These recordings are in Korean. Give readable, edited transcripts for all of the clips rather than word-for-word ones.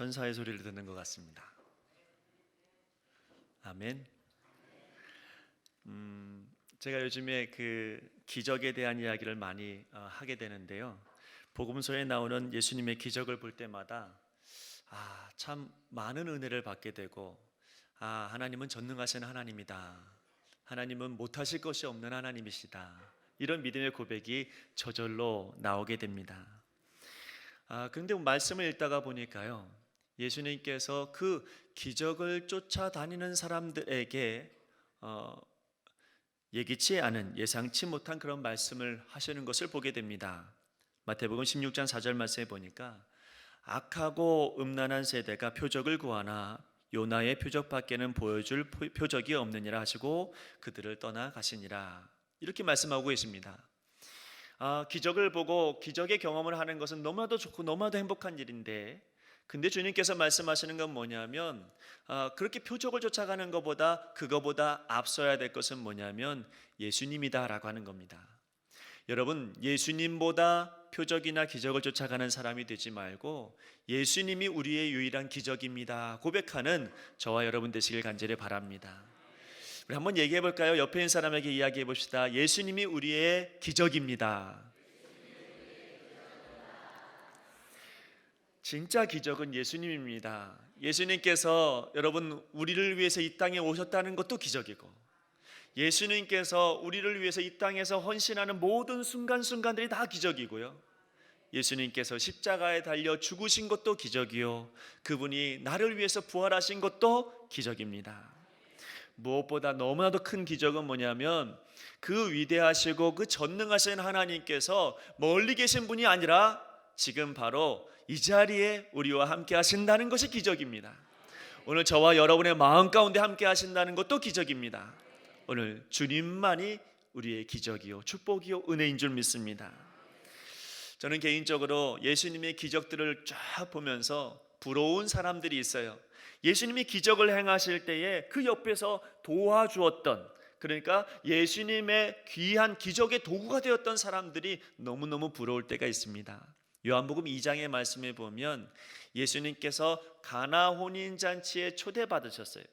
천사의 소리를 듣는 것 같습니다. 아멘. 제가 요즘에 그 기적에 대한 이야기를 많이 하게 되는데요. 복음서에 나오는 예수님의 기적을 볼 때마다 참 많은 은혜를 받게 되고, 하나님은 전능하신 하나님이다. 하나님은 못하실 것이 없는 하나님이시다. 이런 믿음의 고백이 저절로 나오게 됩니다. 그런데 말씀을 읽다가 보니까요, 예수님께서 그 기적을 쫓아다니는 사람들에게 예기치 않은, 예상치 못한 그런 말씀을 하시는 것을 보게 됩니다. 마태복음 16장 4절 말씀에 보니까 악하고 음란한 세대가 표적을 구하나 요나의 표적밖에는 보여줄 표적이 없느니라 하시고 그들을 떠나가시니라, 이렇게 말씀하고 계십니다. 기적을 보고 기적의 경험을 하는 것은 너무나도 좋고 너무나도 행복한 일인데, 근데 주님께서 말씀하시는 건 뭐냐면, 그렇게 표적을 쫓아가는 것보다 그거보다 앞서야 될 것은 뭐냐면 예수님이다라고 하는 겁니다. 여러분, 예수님보다 표적이나 기적을 쫓아가는 사람이 되지 말고 예수님이 우리의 유일한 기적입니다 고백하는 저와 여러분 되시길 간절히 바랍니다. 우리 한번 얘기해 볼까요? 옆에 있는 사람에게 이야기해 봅시다. 예수님이 우리의 기적입니다. 진짜 기적은 예수님입니다. 예수님께서 여러분 우리를 위해서 이 땅에 오셨다는 것도 기적이고, 예수님께서 우리를 위해서 이 땅에서 헌신하는 모든 순간순간들이 다 기적이고요, 예수님께서 십자가에 달려 죽으신 것도 기적이요, 그분이 나를 위해서 부활하신 것도 기적입니다. 무엇보다 너무나도 큰 기적은 뭐냐면, 그 위대하시고 그 전능하신 하나님께서 멀리 계신 분이 아니라 지금 바로 이 자리에 우리와 함께 하신다는 것이 기적입니다. 오늘 저와 여러분의 마음 가운데 함께 하신다는 것도 기적입니다. 오늘 주님만이 우리의 기적이요, 축복이요, 은혜인 줄 믿습니다. 저는 개인적으로 예수님의 기적들을 쫙 보면서 부러운 사람들이 있어요. 예수님이 기적을 행하실 때에 그 옆에서 도와주었던, 그러니까 예수님의 귀한 기적의 도구가 되었던 사람들이 너무너무 부러울 때가 있습니다. 요한복음 2장의 말씀에 보면 예수님께서 가나 혼인잔치에 초대받으셨어요.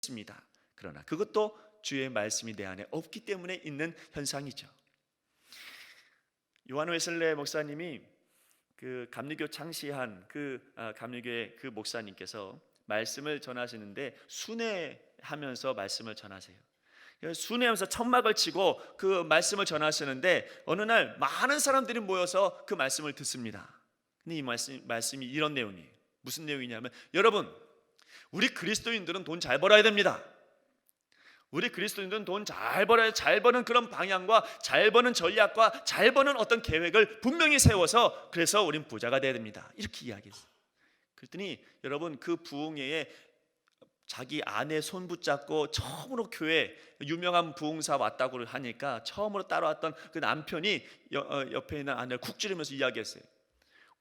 있습니다. 그러나 그것도 주의 말씀이 내 안에 없기 때문에 있는 현상이죠. 요한 웨슬레 목사님이 그 감리교 창시한 감리교의 그 목사님께서 말씀을 전하시는데 순회하면서 말씀을 전하세요. 순회하면서 천막을 치고 그 말씀을 전하시는데 어느 날 많은 사람들이 모여서 그 말씀을 듣습니다. 근데 이 말씀이 이런 내용이에요. 무슨 내용이냐면, 여러분, 우리 그리스도인들은 돈 잘 벌어야 됩니다. 우리 그리스도인들은 돈 잘 벌어야, 잘 버는 그런 방향과 잘 버는 전략과 잘 버는 어떤 계획을 분명히 세워서, 그래서 우린 부자가 돼야 됩니다. 이렇게 이야기했어요. 그랬더니 여러분, 그 부흥회에 자기 아내 손 붙잡고 처음으로 교회 유명한 부흥사 왔다고 하니까 처음으로 따라왔던 그 남편이 옆에 있는 아내를 쿡 찌르면서 이야기했어요.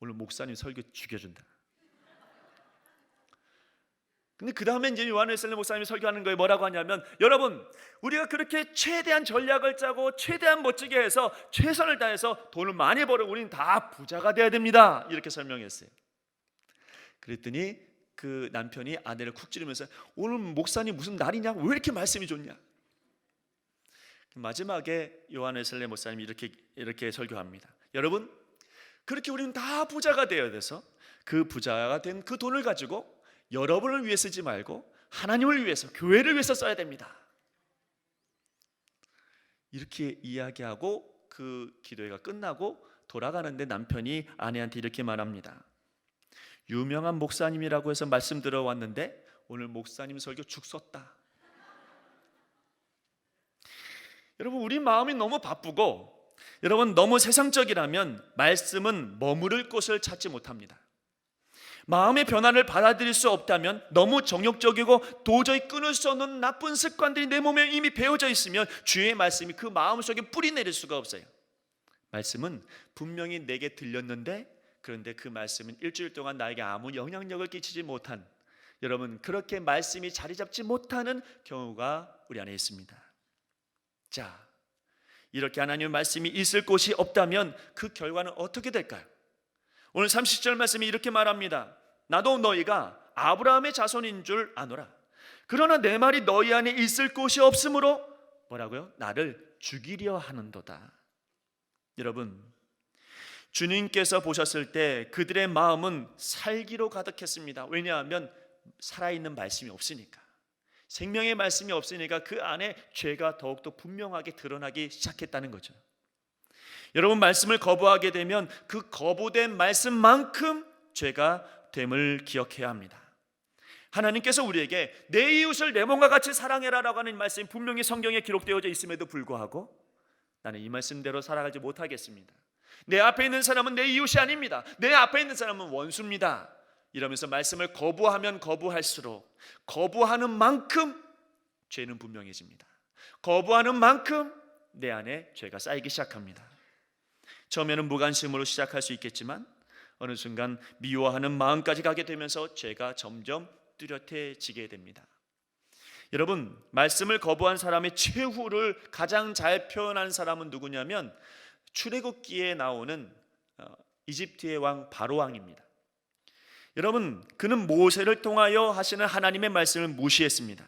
오늘 목사님 설교 죽여준다. 근데 그 다음에 이제 요한 웨슬레 목사님이 설교하는 거에 뭐라고 하냐면, 여러분, 우리가 그렇게 최대한 전략을 짜고 최대한 멋지게 해서 최선을 다해서 돈을 많이 벌어 우리는 다 부자가 돼야 됩니다. 이렇게 설명했어요. 그랬더니 그 남편이 아내를 쿡 찌르면서, 오늘 목사님 무슨 날이냐? 왜 이렇게 말씀이 좋냐? 마지막에 요한 웨슬레 목사님이 이렇게 설교합니다. 여러분, 그렇게 우리는 다 부자가 되어야 돼서 그 부자가 된 그 돈을 가지고 여러분을 위해 쓰지 말고 하나님을 위해서, 교회를 위해서 써야 됩니다. 이렇게 이야기하고 그 기도회가 끝나고 돌아가는데 남편이 아내한테 이렇게 말합니다. 유명한 목사님이라고 해서 말씀 들어왔는데 오늘 목사님 설교 죽 썼다. 여러분, 우리 마음이 너무 바쁘고 여러분 너무 세상적이라면 말씀은 머무를 곳을 찾지 못합니다. 마음의 변화를 받아들일 수 없다면 너무 정욕적이고 도저히 끊을 수 없는 나쁜 습관들이 내 몸에 이미 배어져 있으면 주의 말씀이 그 마음속에 뿌리 내릴 수가 없어요. 말씀은 분명히 내게 들렸는데, 그런데 그 말씀은 일주일 동안 나에게 아무 영향력을 끼치지 못한, 여러분, 그렇게 말씀이 자리 잡지 못하는 경우가 우리 안에 있습니다. 자, 이렇게 하나님의 말씀이 있을 곳이 없다면 그 결과는 어떻게 될까요? 오늘 30절 말씀이 이렇게 말합니다. 나도 너희가 아브라함의 자손인 줄 아노라. 그러나 내 말이 너희 안에 있을 곳이 없으므로 뭐라고요? 나를 죽이려 하는도다. 여러분, 주님께서 보셨을 때 그들의 마음은 살기로 가득했습니다. 왜냐하면 살아있는 말씀이 없으니까, 생명의 말씀이 없으니까 그 안에 죄가 더욱더 분명하게 드러나기 시작했다는 거죠. 여러분, 말씀을 거부하게 되면 그 거부된 말씀만큼 죄가 됨을 기억해야 합니다. 하나님께서 우리에게 내 이웃을 내 몸과 같이 사랑해라라고 하는 말씀이 분명히 성경에 기록되어져 있음에도 불구하고 나는 이 말씀대로 살아가지 못하겠습니다. 내 앞에 있는 사람은 내 이웃이 아닙니다. 내 앞에 있는 사람은 원수입니다. 이러면서 말씀을 거부하면 거부할수록 거부하는 만큼 죄는 분명해집니다. 거부하는 만큼 내 안에 죄가 쌓이기 시작합니다. 처음에는 무관심으로 시작할 수 있겠지만 어느 순간 미워하는 마음까지 가게 되면서 죄가 점점 뚜렷해지게 됩니다. 여러분, 말씀을 거부한 사람의 최후를 가장 잘 표현한 사람은 누구냐면 출애굽기에 나오는 이집트의 왕 바로 왕입니다. 여러분, 그는 모세를 통하여 하시는 하나님의 말씀을 무시했습니다.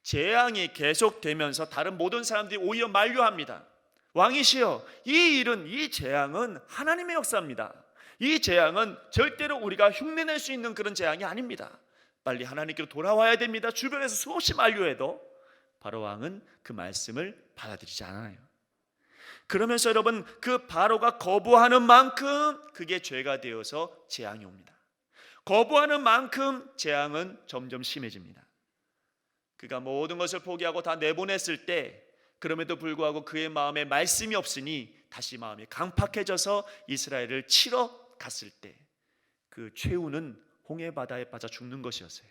재앙이 계속되면서 다른 모든 사람들이 오히려 만류합니다. 왕이시여, 이 재앙은 하나님의 역사입니다. 이 재앙은 절대로 우리가 흉내낼 수 있는 그런 재앙이 아닙니다. 빨리 하나님께로 돌아와야 됩니다. 주변에서 수없이 만류해도 바로 왕은 그 말씀을 받아들이지 않아요. 그러면서 여러분, 그 바로가 거부하는 만큼 그게 죄가 되어서 재앙이 옵니다. 거부하는 만큼 재앙은 점점 심해집니다. 그가 모든 것을 포기하고 다 내보냈을 때, 그럼에도 불구하고 그의 마음에 말씀이 없으니 다시 마음이 강팍해져서 이스라엘을 치러 갔을 때 그 최후는 홍해 바다에 빠져 죽는 것이었어요.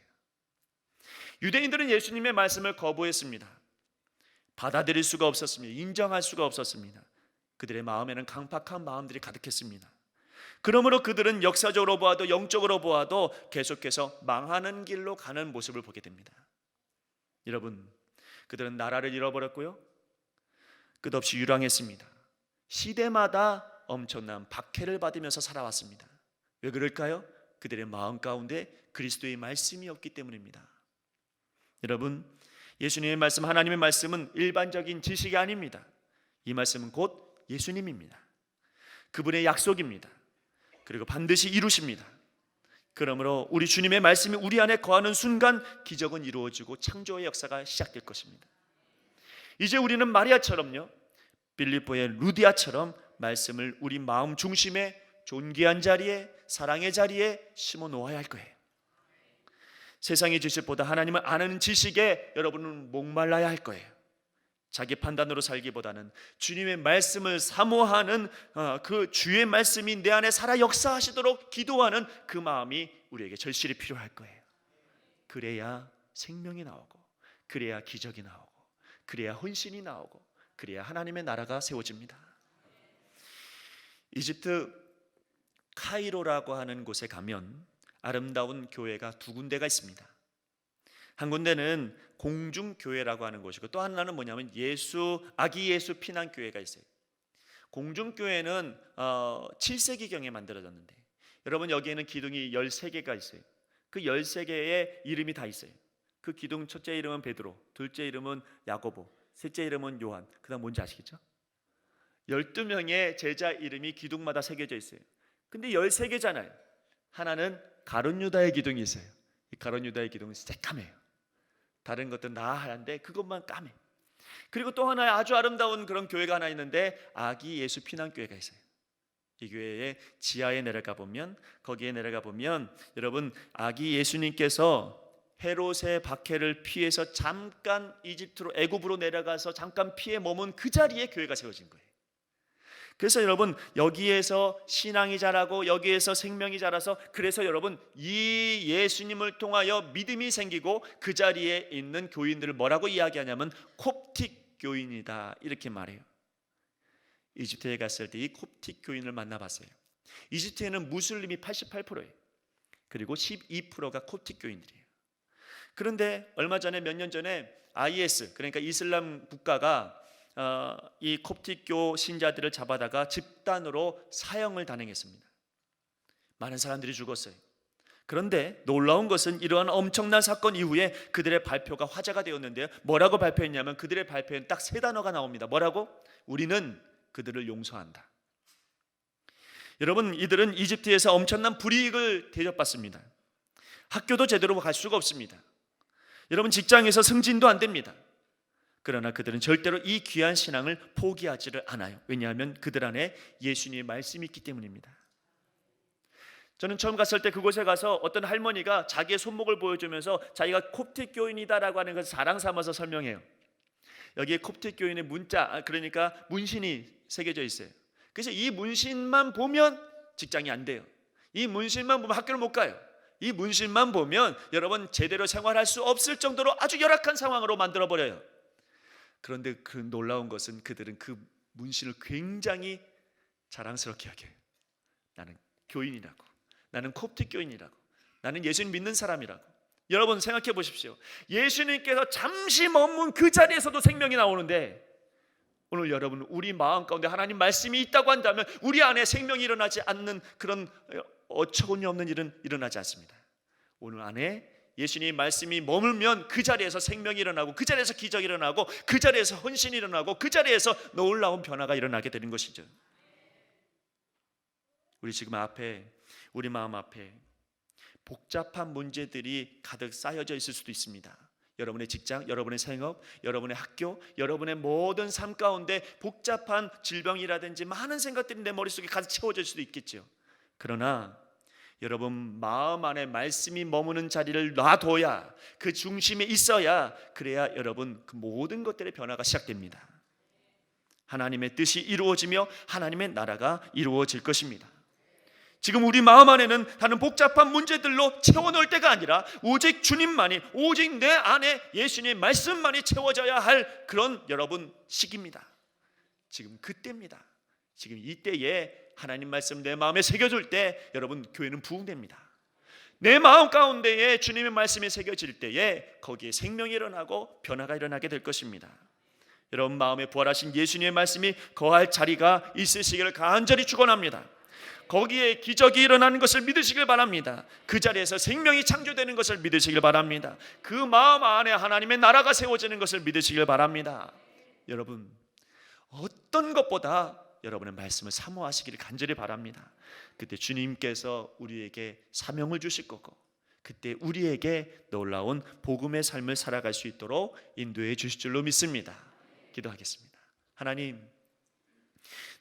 유대인들은 예수님의 말씀을 거부했습니다. 받아들일 수가 없었습니다. 인정할 수가 없었습니다. 그들의 마음에는 강팍한 마음들이 가득했습니다. 그러므로 그들은 역사적으로 보아도 영적으로 보아도 계속해서 망하는 길로 가는 모습을 보게 됩니다. 여러분, 그들은 나라를 잃어버렸고요, 끝없이 유랑했습니다. 시대마다 엄청난 박해를 받으면서 살아왔습니다. 왜 그럴까요? 그들의 마음 가운데 그리스도의 말씀이 없기 때문입니다. 여러분, 예수님의 말씀, 하나님의 말씀은 일반적인 지식이 아닙니다. 이 말씀은 곧 예수님입니다. 그분의 약속입니다. 그리고 반드시 이루십니다. 그러므로 우리 주님의 말씀이 우리 안에 거하는 순간 기적은 이루어지고 창조의 역사가 시작될 것입니다. 이제 우리는 마리아처럼요, 빌립보의 루디아처럼 말씀을 우리 마음 중심에 존귀한 자리에, 사랑의 자리에 심어 놓아야 할 거예요. 세상의 지식보다 하나님을 아는 지식에 여러분은 목말라야 할 거예요. 자기 판단으로 살기보다는 주님의 말씀을 사모하는 그 주의 말씀이 내 안에 살아 역사하시도록 기도하는 그 마음이 우리에게 절실히 필요할 거예요. 그래야 생명이 나오고, 그래야 기적이 나오고, 그래야 헌신이 나오고, 그래야 하나님의 나라가 세워집니다. 이집트 카이로라고 하는 곳에 가면 아름다운 교회가 두 군데가 있습니다. 한 군데는 공중교회라고 하는 곳이고, 또 하나는 뭐냐면 아기 예수 피난교회가 있어요. 공중교회는 7세기경에 만들어졌는데, 여러분 여기에는 기둥이 13개가 있어요. 그 13개의 이름이 다 있어요. 그 기둥 첫째 이름은 베드로, 둘째 이름은 야고보, 셋째 이름은 요한. 그 다음 뭔지 아시겠죠? 12명의 제자 이름이 기둥마다 새겨져 있어요. 근데 13개잖아요. 하나는 가룟 유다의 기둥이 있어요. 이 가룟 유다의 기둥은 새까매요. 다른 것들은 다 하얀데 그것만 까매. 그리고 또 하나의 아주 아름다운 그런 교회가 하나 있는데 아기 예수 피난교회가 있어요. 이 교회의 지하에 내려가 보면, 거기에 내려가 보면 여러분, 아기 예수님께서 헤롯의 박해를 피해서 잠깐 이집트로, 애굽으로 내려가서 잠깐 피해 머문 그 자리에 교회가 세워진 거예요. 그래서 여러분, 여기에서 신앙이 자라고, 여기에서 생명이 자라서, 그래서 여러분, 이 예수님을 통하여 믿음이 생기고 그 자리에 있는 교인들을 뭐라고 이야기하냐면 콥틱 교인이다, 이렇게 말해요. 이집트에 갔을 때 이 콥틱 교인을 만나봤어요. 이집트에는 무슬림이 88%예요. 그리고 12%가 콥틱 교인들이에요. 그런데 얼마 전에, 몇 년 전에 IS, 그러니까 이슬람 국가가 이 콥틱교 신자들을 잡아다가 집단으로 사형을 단행했습니다. 많은 사람들이 죽었어요. 그런데 놀라운 것은 이러한 엄청난 사건 이후에 그들의 발표가 화제가 되었는데요, 뭐라고 발표했냐면 그들의 발표에는 딱 3단어가 나옵니다. 뭐라고? 우리는 그들을 용서한다. 여러분, 이들은 이집트에서 엄청난 불이익을 대접받습니다. 학교도 제대로 갈 수가 없습니다. 여러분, 직장에서 승진도 안 됩니다. 그러나 그들은 절대로 이 귀한 신앙을 포기하지를 않아요. 왜냐하면 그들 안에 예수님의 말씀이 있기 때문입니다. 저는 처음 갔을 때 그곳에 가서 어떤 할머니가 자기의 손목을 보여주면서 자기가 콥틱 교인이다라고 하는 것을 자랑 삼아서 설명해요. 여기에 콥틱 교인의 문자, 그러니까 문신이 새겨져 있어요. 그래서 이 문신만 보면 직장이 안 돼요. 이 문신만 보면 학교를 못 가요. 이 문신만 보면 여러분 제대로 생활할 수 없을 정도로 아주 열악한 상황으로 만들어버려요. 그런데 그 놀라운 것은 그들은 그 문신을 굉장히 자랑스럽게 여겨요. 나는 교인이라고, 나는 콥틱 교인이라고, 나는 예수님 믿는 사람이라고. 여러분 생각해 보십시오. 예수님께서 잠시 머문 그 자리에서도 생명이 나오는데, 오늘 여러분 우리 마음 가운데 하나님 말씀이 있다고 한다면 우리 안에 생명이 일어나지 않는 그런 어처구니 없는 일은 일어나지 않습니다. 오늘 안에 예수님의 말씀이 머물면 그 자리에서 생명이 일어나고, 그 자리에서 기적이 일어나고, 그 자리에서 헌신이 일어나고, 그 자리에서 놀라운 변화가 일어나게 되는 것이죠. 우리 지금 앞에, 우리 마음 앞에 복잡한 문제들이 가득 쌓여져 있을 수도 있습니다. 여러분의 직장, 여러분의 생업, 여러분의 학교, 여러분의 모든 삶 가운데 복잡한 질병이라든지 많은 생각들이 내 머릿속에 가득 채워질 수도 있겠죠. 그러나 여러분 마음 안에 말씀이 머무는 자리를 놔둬야, 그 중심에 있어야, 그래야 여러분 그 모든 것들의 변화가 시작됩니다. 하나님의 뜻이 이루어지며 하나님의 나라가 이루어질 것입니다. 지금 우리 마음 안에는 다른 복잡한 문제들로 채워넣을 때가 아니라 오직 주님만이, 오직 내 안에 예수님의 말씀만이 채워져야 할 그런 여러분 시기입니다. 지금 그때입니다. 지금 이때에 하나님 말씀 내 마음에 새겨질 때 여러분 교회는 부흥됩니다. 내 마음 가운데에 주님의 말씀이 새겨질 때에 거기에 생명이 일어나고 변화가 일어나게 될 것입니다. 여러분 마음에 부활하신 예수님의 말씀이 거할 자리가 있으시기를 간절히 축원합니다. 거기에 기적이 일어나는 것을 믿으시길 바랍니다. 그 자리에서 생명이 창조되는 것을 믿으시길 바랍니다. 그 마음 안에 하나님의 나라가 세워지는 것을 믿으시길 바랍니다. 여러분, 어떤 것보다 여러분의 말씀을 사모하시기를 간절히 바랍니다. 그때 주님께서 우리에게 사명을 주실 거고, 그때 우리에게 놀라운 복음의 삶을 살아갈 수 있도록 인도해 주실 줄로 믿습니다. 기도하겠습니다. 하나님,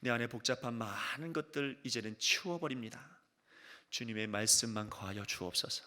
내 안에 복잡한 많은 것들 이제는 치워버립니다. 주님의 말씀만 거하여 주옵소서.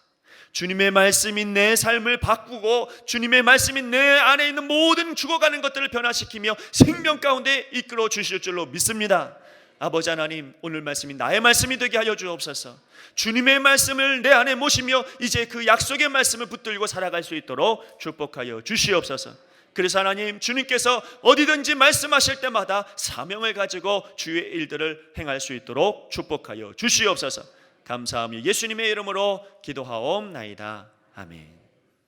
주님의 말씀이 내 삶을 바꾸고 주님의 말씀이 내 안에 있는 모든 죽어가는 것들을 변화시키며 생명 가운데 이끌어 주실 줄로 믿습니다. 아버지 하나님, 오늘 말씀이 나의 말씀이 되게 하여 주옵소서. 주님의 말씀을 내 안에 모시며 이제 그 약속의 말씀을 붙들고 살아갈 수 있도록 축복하여 주시옵소서. 그래서 하나님, 주님께서 어디든지 말씀하실 때마다 사명을 가지고 주의 일들을 행할 수 있도록 축복하여 주시옵소서. 감사하며 예수님의 이름으로 기도하옵나이다. 아멘.